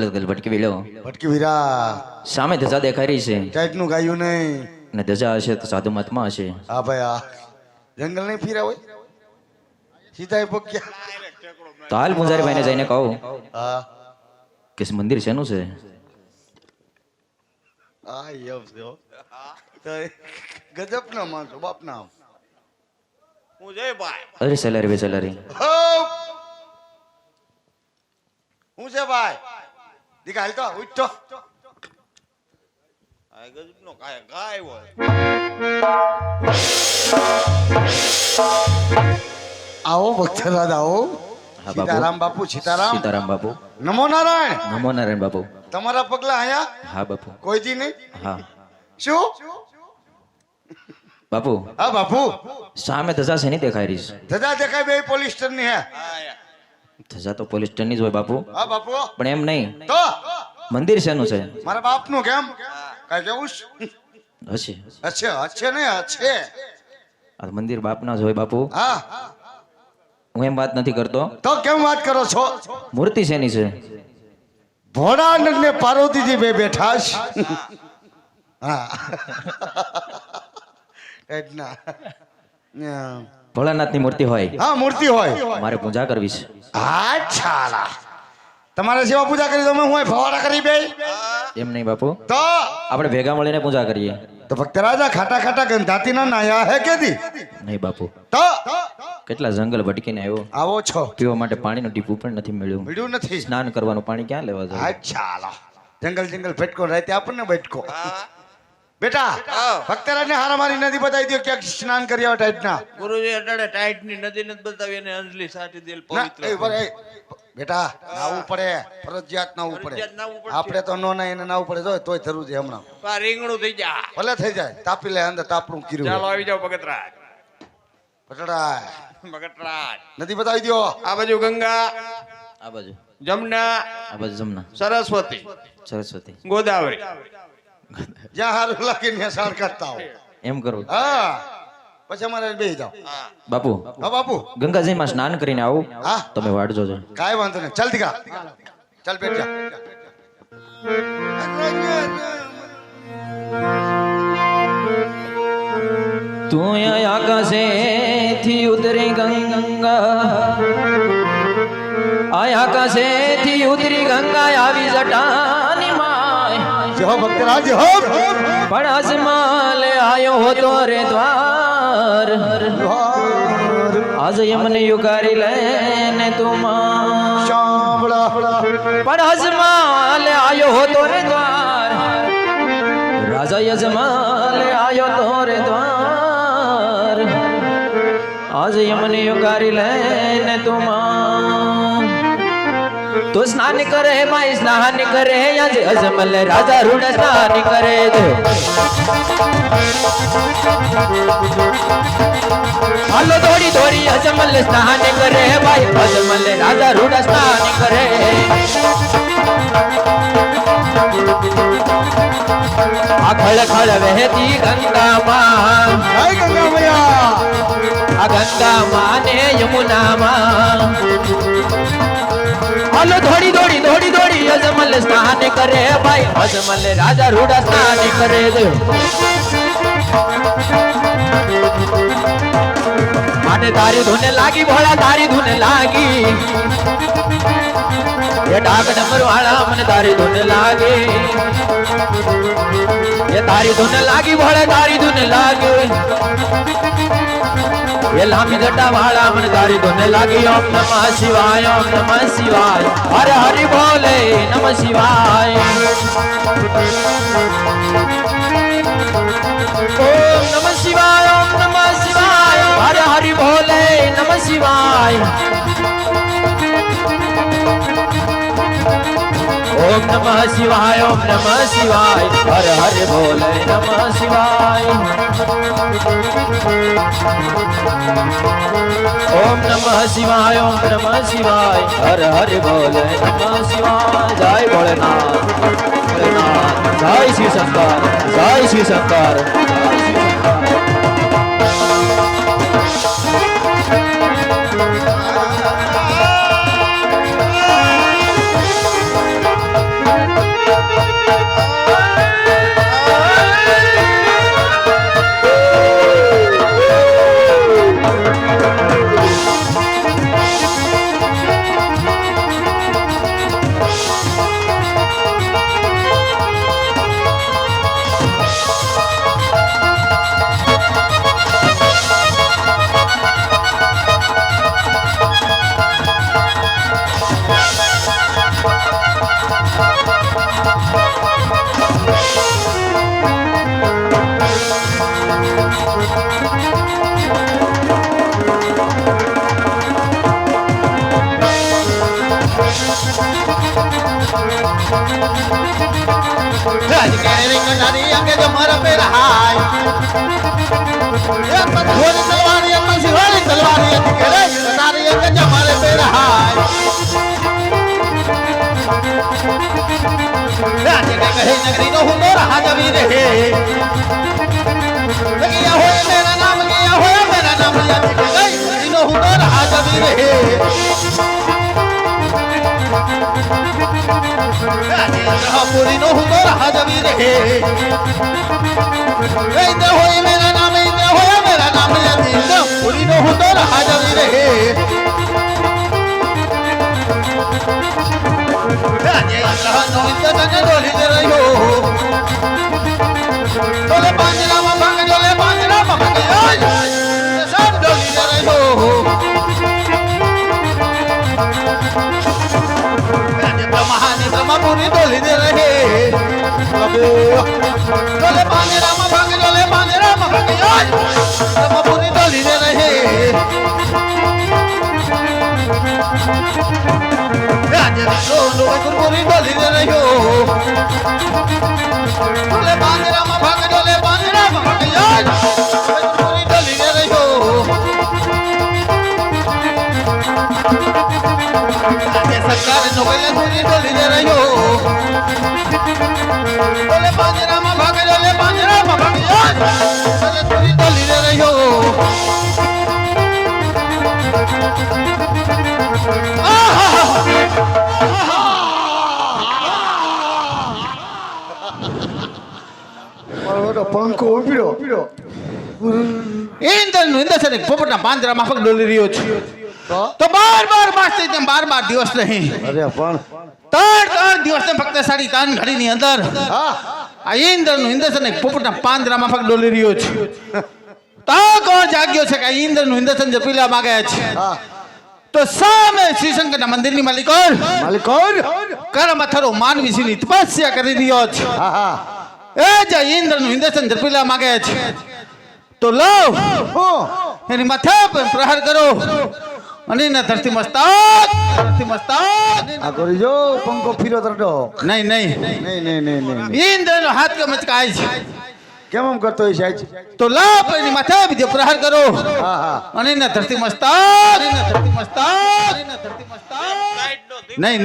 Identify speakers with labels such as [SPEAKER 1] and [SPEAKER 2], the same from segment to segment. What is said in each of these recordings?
[SPEAKER 1] જંગલ જંગલ ભટકી લો
[SPEAKER 2] ભટકી વીરા
[SPEAKER 1] સામે ધજા દેખાઈ રહી છે
[SPEAKER 2] ટાઈટનું ગાયું નહીં
[SPEAKER 1] અને ધજા હશે તો સાધુ મહાત્મા હશે
[SPEAKER 2] હા ભાઈ આ જંગલ નહીં ફીરા હોય સીધા પગ્યા
[SPEAKER 1] તો હાલ પૂંજારી ભાઈને જઈને કહો
[SPEAKER 2] હા
[SPEAKER 1] કે મંદિર શેનું છે
[SPEAKER 2] આ યવ છે હો. તો ગજબ ના માણસો બાપ ના
[SPEAKER 3] હું જય ભાઈ
[SPEAKER 1] અરે સેલરી બે સેલરી
[SPEAKER 2] હું છે ભાઈ દીકા હાલ તો ઉઠ તો
[SPEAKER 3] આ ગજબનો કાય ગાય હોય
[SPEAKER 2] આવો ભક્તરાજ આવો
[SPEAKER 1] હા બાપુ.
[SPEAKER 2] સીતારામ બાપુ સીતારામ
[SPEAKER 1] સીતારામ બાપુ
[SPEAKER 2] નમો નારાયણ
[SPEAKER 1] નમો નારાયણ બાપુ
[SPEAKER 2] તમારા પગલા આયા
[SPEAKER 1] હા બાપુ
[SPEAKER 2] કોઈ દી નહીં
[SPEAKER 1] હા
[SPEAKER 2] શું
[SPEAKER 1] બાપુ
[SPEAKER 2] હા બાપુ
[SPEAKER 1] સામે ધજા છે નહીં દેખાઈ રહી છે
[SPEAKER 2] ધજા દેખાય બે પોલીસ સ્ટેશન ની હે
[SPEAKER 1] ધજા તો પોલીસ સ્ટેશનની જ હોય બાપુ
[SPEAKER 2] હા બાપુ
[SPEAKER 1] પણ એમ નહીં
[SPEAKER 2] તો
[SPEAKER 1] મંદિર શેનું છે
[SPEAKER 2] મારા બાપ નું કેમ કઈ કેવું
[SPEAKER 1] હશે
[SPEAKER 2] અચ્છે અચ્છે ને અચ્છે
[SPEAKER 1] આ મંદિર બાપના જ હોય બાપુ
[SPEAKER 2] હા
[SPEAKER 1] હું એમ વાત નથી કરતો
[SPEAKER 2] તો કેમ વાત કરો છો
[SPEAKER 1] મૂર્તિ શેની છે
[SPEAKER 2] ભોળાનંદ ને પાર્વતીજી બે બેઠા છે હા એટલા
[SPEAKER 1] ભોળાનાથની મૂર્તિ હોય
[SPEAKER 2] હા મૂર્તિ હોય
[SPEAKER 1] મારે પૂજા કરવી છે
[SPEAKER 2] અચ્છા તમારે સેવા પૂજા કરી તમે હું ફવાડા કરી બે
[SPEAKER 1] એમ નહીં બાપુ
[SPEAKER 2] તો
[SPEAKER 1] આપણે ભેગા મળીને પૂજા કરીએ
[SPEAKER 2] તો ભક્ત રાજા ખાટા ખાટા ગંધાતી ના નાયા હે કેદી
[SPEAKER 1] નહીં બાપુ
[SPEAKER 2] તો
[SPEAKER 1] કેટલા જંગલ ભટકીને આવ્યો
[SPEAKER 2] આવો છો
[SPEAKER 1] પીવા માટે પાણીનું ટીપું પણ નથી મળ્યું
[SPEAKER 2] મળ્યું નથી
[SPEAKER 1] સ્નાન કરવાનું પાણી ક્યાં લેવા જાય
[SPEAKER 2] અચ્છા જંગલ જંગલ ભટકો રાતે આપણને ભટકો બેટા ભક્તરાજને હારા મારી નદી બતાવી દો ક્યાંક સ્નાન કરી આવો ટાઈટ ના
[SPEAKER 3] ગુરુજી અટાડે ટાઈટ ની નદી નથી બતાવી અને અંજલિ સાટી દેલ પવિત્ર
[SPEAKER 2] બેટા નાવું પડે ફરજિયાત નાવું
[SPEAKER 3] ફરજિયાત નાવું
[SPEAKER 2] પડે
[SPEAKER 3] પડશે.
[SPEAKER 2] આપણે તો નો ના એને નાવું પડે જો તોય થરું છે હમણાં
[SPEAKER 3] આ રીંગણું થઈ જા
[SPEAKER 2] ભલે થઈ જાય તાપી લે અંદર તાપણું
[SPEAKER 3] ચાલો
[SPEAKER 2] કીરું
[SPEAKER 3] આવી જાવ ભગતરાજ
[SPEAKER 2] પટડા
[SPEAKER 3] ભગતરાજ
[SPEAKER 2] નદી બતાવી દો
[SPEAKER 3] આ બાજુ ગંગા
[SPEAKER 1] આ બાજુ
[SPEAKER 3] જમના
[SPEAKER 1] આ બાજુ જમના
[SPEAKER 3] સરસ્વતી
[SPEAKER 1] સરસ્વતી
[SPEAKER 3] ગોદાવરી
[SPEAKER 2] જ્યાં હારું લાગે ને સાર કરતા હો
[SPEAKER 1] એમ કરું
[SPEAKER 2] હા પછી અમારે બે જાઓ
[SPEAKER 1] બાપુ
[SPEAKER 2] હા બાપુ
[SPEAKER 1] ગંગાજીમાં સ્નાન કરીને આવું
[SPEAKER 2] હા
[SPEAKER 1] તમે વાટ જોજો
[SPEAKER 2] કાંઈ વાંધો નહીં ચાલ દીકા ચાલ બેઠ જા
[SPEAKER 1] તું આકાશેથી ઉતરી ગંગા આકાશેથી ઉતરી ગંગા આવી જટાની માય
[SPEAKER 2] જો ભક્તરાજ હો
[SPEAKER 1] પણ અજમાલ આયો હોતો રે દ્વાર આજ યમને યુકારી લેને તુમા
[SPEAKER 2] શામળા
[SPEAKER 1] પણ અજમાલ આયો હોતો રે દ્વાર રાજા યજમાલ આયો તો રે દ્વાર આજ યમને યુકારી લેને તુમા તો સ્નાન કરે માઈ સ્નાન કરે આજ અજમલ રાજા રૂડ સ્નાન કરે દે હાલો દોડી દોડી અજમલ સ્નાન કરે ભાઈ અજમલ રાજા રૂડ સ્નાન કરે આ ખળ ખળ વહેતી ગંગામાં
[SPEAKER 2] હાય ગંગા મૈયા
[SPEAKER 1] આ ગંગામાં ને યમુનામાં હાલો દોડી દોડી દોડી દોડી અજમલ સ્નાન કરે ભાઈ અજમલ રાજા રૂડા સ્નાન કરે દે માટે તારી ધૂને લાગી ભોળા તારી ધૂને લાગી એ ડાક ડમર વાળા મને તારી ધૂને લાગે એ તારી ધૂને લાગી ભોળે તારી ધૂને લાગે એ લાંબી જટા વાળા મને તારી ધૂને લાગી ઓમ નમઃ શિવાય ઓમ નમઃ શિવાય હરે હરિ બોલે નમઃ શિવાય ઓમ નમઃ શિવાય ઓમ નમઃ શિવાય હરે હરિ બોલે નમઃ શિવાય ओम नमः शिवाय ओम नमः शिवाय हर हर बोले नमः शिवाय ओम नमः शिवाय ओम नमः शिवाय हर हर बोले नमः शिवाय जय भोलेनाथ भोलेनाथ जय शिव शंकर जय शिव शंकर
[SPEAKER 4] રાજ કેરે કટારી અંગે જમર પે રહાય એક થોરી તલવારી એક સિવારી તલવારી કેરે કટારી અંગે જમર પે રહાય રાજ કે કહે નગરી નો હુંદો રहा જવી રહે લગિયા હોય મેરા નામ યાદ કે ગઈ નગરી નો હુંદો રहा જવી રહે पूरी नो हुंदो रहा जवी रहे इते होए मेरा नाम यादी पूरी नो हुंदो रहा जवी रहे राजे अल्लाह नो इते तने डोली दे रहियो डोले पांजरा में भाग सब डोली दे रहियो ब्रह्मापुरी डोली दे रहे डोले पाने रामा भाग ब्रह्मापुरी डोली दे रहे राजे गुरुपुरी डोली दे रहे हो डोले पाने रामा भाग गुरुपुरी डोली दे रहे हो सरकार नोबेल पूरी डोली दे रही हो डोले पांजरामा भाग डोले पूरी डोली दे रही हो
[SPEAKER 2] પંખો ઉભીરો
[SPEAKER 4] इंद्र से पोपटना પાંજરામાં પગ ડોલી રહ્યો છે તો બાર દિવસ નહીં
[SPEAKER 2] અરે પણ
[SPEAKER 4] ત્રણ દિવસ ને ફક્ત 3.5 ઘડી ની અંદર આ ઇન્દ્રસન પોપટના પાંજરામાં પગ ડોલી રહ્યો છે તો કોણ જાગ્યો છે કે ઇન્દ્રનું ઇન્દ્રસન જપીલા માંગે છે તો સામે શ્રી શંકરના મંદિરની માલિકોર કરમથરો માનવીસીની તપસ્યા કરી રહ્યો છે એ જે ઇન્દ્રનું ઇન્દ્રસન જપીલા માંગે છે તો લો એની માથે પર પ્રહાર કરો અને ના ધરતી મસ્તક
[SPEAKER 2] આ કરી જો પંખો ફીરો તરડો
[SPEAKER 4] નહીં ઇન્દ્રનો હાથ કે મચકાય છે
[SPEAKER 2] કેમ આમ કરતો હોય સાહેબ
[SPEAKER 4] તો લાપ એની માથે બીજો પ્રહાર કરો અને ના ધરતી મસ્તક નહીં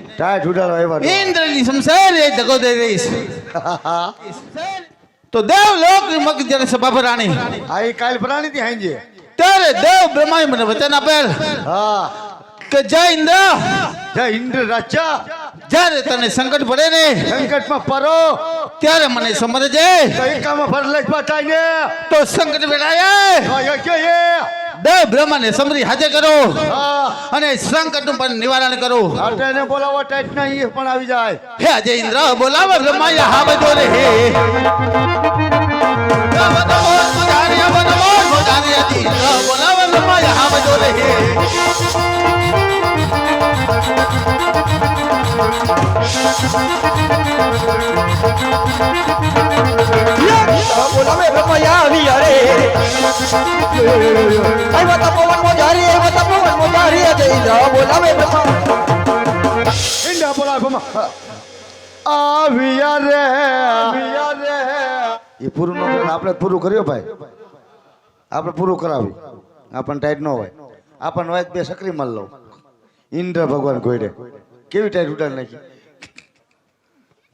[SPEAKER 2] ટાઈટ ઉડાડો આવ્યા
[SPEAKER 4] ઇન્દ્રની શમશેર એ દગો દે રહીશ તો દેવ લોક ની મગ જ્યારે સભા ભરાણી
[SPEAKER 2] આ એ કાલ ભરાણી થી હાંજે
[SPEAKER 4] ત્યારે દેવ બ્રહ્માએ મને વચન આપેલ કે જય ઇન્દ્ર રાજા જ્યારે તને સંકટ પડે ને
[SPEAKER 2] સંકટમાં પરો
[SPEAKER 4] ત્યારે મને સમરજે
[SPEAKER 2] એકામાં ભરલેજ બતાય ને
[SPEAKER 4] તો સંકટ વેળાએ દેવ બ્રહ્માને સમરી હાજર કરો અને સંકટનું પણ નિવારણ કરો
[SPEAKER 2] આટને બોલાવો ટાઈટ ના એ પણ આવી જાય
[SPEAKER 4] હે અજય ઇન્દ્ર બોલાવો બ્રહ્માએ હા બજો રે હે બોલાવો બ્રહ્માએ હા બજો રે હે
[SPEAKER 1] બોલાવે બ્રહ્મયા આવી અરે આવ્યા તા પવન મોજારી જય બોલાવે બ્રહ્મા
[SPEAKER 2] ઇન્ડિયા બોલાવે બ્રહ્મા આવ્યા રે એ પૂરું ન કરે આપણે પૂરું કર્યો ભાઈ આપણે પૂરું કરાવી આપણને ટાઈટ ન હોય આપણને હોય બે સકરી મળ લો ઇન્દ્ર ભગવાન કોઈડે કેવી ટાઈટ ઉડાડ નાખી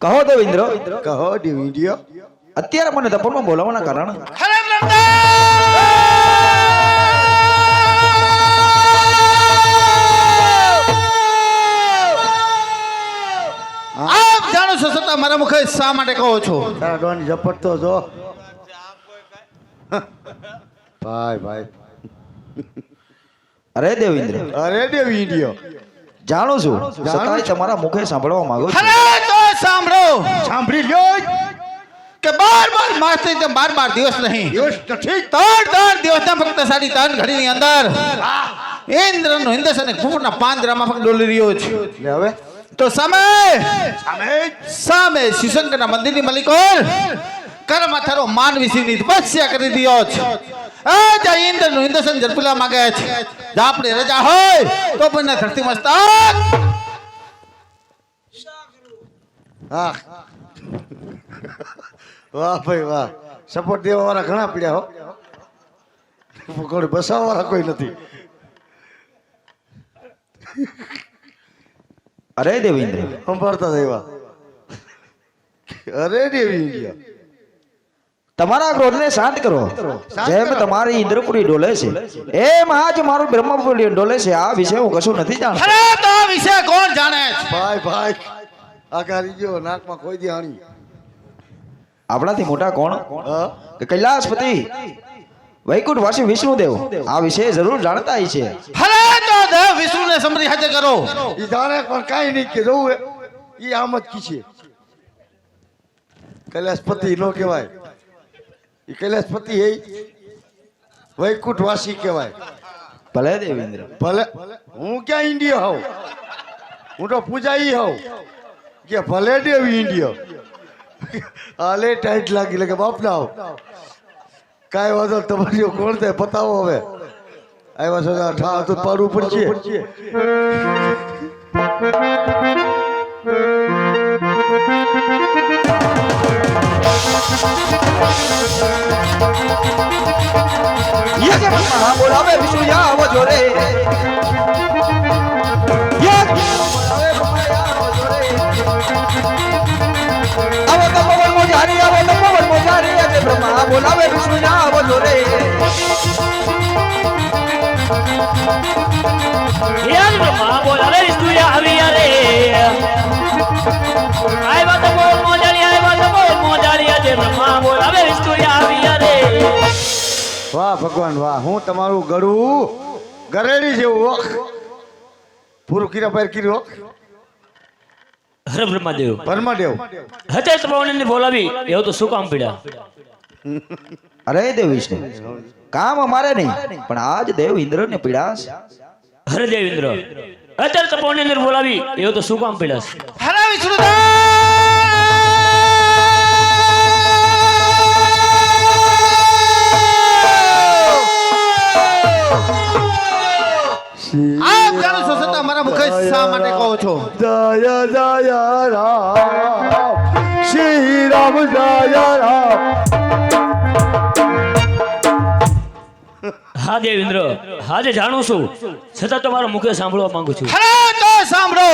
[SPEAKER 1] કહો દેવેન્દ્ર
[SPEAKER 2] કહો ડિવિડિયો
[SPEAKER 1] અત્યારે મને તપનમાં બોલાવવાના કારણ
[SPEAKER 4] આપ જાણો છો છતાં મારા મુખે શા માટે કહો છો
[SPEAKER 2] તારા ડોન ઝપટ તો જો ભાઈ
[SPEAKER 1] અરે દેવેન્દ્ર
[SPEAKER 2] અરે ડિવિડિયો
[SPEAKER 1] જાણું છું છતાંય તમારા મુખે સાંભળવા માંગુ છું
[SPEAKER 4] અરે તો સાંભળો
[SPEAKER 2] સાંભળી લ્યો
[SPEAKER 4] કે 12 માસ થી 12 દિવસ નહીં
[SPEAKER 2] દિવસ નથી
[SPEAKER 4] 3 દિવસના ફક્ત 3.5 ઘડીની અંદર ઇન્દ્રનો ઇન્દ્રસન ફૂટના પાંજરામાં ફક્ત ડોલી રહ્યો છે
[SPEAKER 2] લે હવે
[SPEAKER 4] તો સામે શિશંકરના મંદિરની મલિકોર કરમથરો માનવીસીની તપસ્યા કરી રહ્યો છે આ જે ઇન્દ્રનું ઇન્દ્રસન જપીલા માંગે છે જો આપણે રજા હોય તો પણ ધરતી મસ્તક
[SPEAKER 2] હા વાહ ભાઈ વાહ સપોર્ટ દેવા વાળા ઘણા પીડ્યા હો કોઈ બસાવવા વાળા કોઈ નથી.
[SPEAKER 1] અરે દેવેન્દ્ર
[SPEAKER 2] સંભાળતા થયા. અરે દેવી ગયા.
[SPEAKER 1] તમારા ક્રોધને શાંત કરો. જેમ તમારી ઇન્દ્રપુરી ડોલે છે એમ આજ મારું બ્રહ્મપુરી ડોલે છે. આ વિશે હું કશું નથી જાણતો.
[SPEAKER 4] અરે તો આ વિશે કોણ જાણે છે?
[SPEAKER 2] ભાઈ ભાઈ આ કારી ગયો નાકમાં કોઈ દી હાણી.
[SPEAKER 1] આપણાથી મોટા કોણ?
[SPEAKER 2] હા
[SPEAKER 1] કે કૈલાસપતિ વૈકુંઠ વાસી વિષ્ણુદેવ આ વિશે જરૂર જાણતા હશે.
[SPEAKER 4] અરે તો દેવ વિષ્ણુને સમરી હાજર કરો.
[SPEAKER 2] ઈ જાણે પણ કાંઈ નહીં કે જવું ઈ આમ જ કી છે. કૈલાસપતિ નો કહેવાય. ઈ કૈલાસપતિ હે વૈકુંઠ વાસી કહેવાય.
[SPEAKER 1] ભલે દેવેન્દ્ર.
[SPEAKER 2] ભલે હું ક્યાં ઇન્ડિયો હોઉં, હું તો પૂજાઈ હોઉં કે ભલે દેવી ઇન્ડિયો. હાલે ટાઈટ લાગી એટલે કે બાપ ના આવ કાંઈ વાંધો તમારી કોણ થાય બતાવો. હવે આવ્યા છો ઠા તો પાડવું પડશે.
[SPEAKER 1] યજ્ઞ બ્રહ્મા બોલાવે વિષ્ણુ આવો જોરે. યજ્ઞ બોલાવે બ્રહ્મા આવો જોરે. આવો તો પવન મોજારી, આવો તો પવન મોજારી. યજ્ઞ બ્રહ્મા બોલાવે વિષ્ણુ આવો જોરે.
[SPEAKER 5] યાર બ્રહ્મા બોલાવે વિષ્ણુ આવી રે. આયવા તો બોલ મોજારી, આયવા તો બોલ મોજારી. આજે બ્રહ્મા બોલાવે વિષ્ણુ આવી રે.
[SPEAKER 2] વાહ ભગવાન વાહ. હું તમારું ગળું ગરેડી જેવું હો. પૂરું કીરા પાર કર્યું
[SPEAKER 5] હરે બ્રહ્માદેવ
[SPEAKER 2] પરમાદેવ.
[SPEAKER 5] હતે તમને બોલાવી એવું તો શું કામ પડ્યા?
[SPEAKER 1] અરે દેવ વિષ્ણુ કામ અમારે નહીં પણ આજ દેવ ઇન્દ્રને પીડાશ.
[SPEAKER 5] હરે દેવેન્દ્ર અત્યારે તપોની અંદર બોલાવી એવું તો શું કામ પડ્યા?
[SPEAKER 4] અરે વિષ્ણુદેવ આપ જાણો છો છતાં મારા મુખે શા માટે કહો છો?
[SPEAKER 2] જય જય રામ શ્રી રામ જય રામ.
[SPEAKER 5] હા દેવેન્દ્ર હાજે જાણું છું છતાં તમારા મુખે સાંભળવા માંગુ છું.
[SPEAKER 4] અરે તો સાંભળો.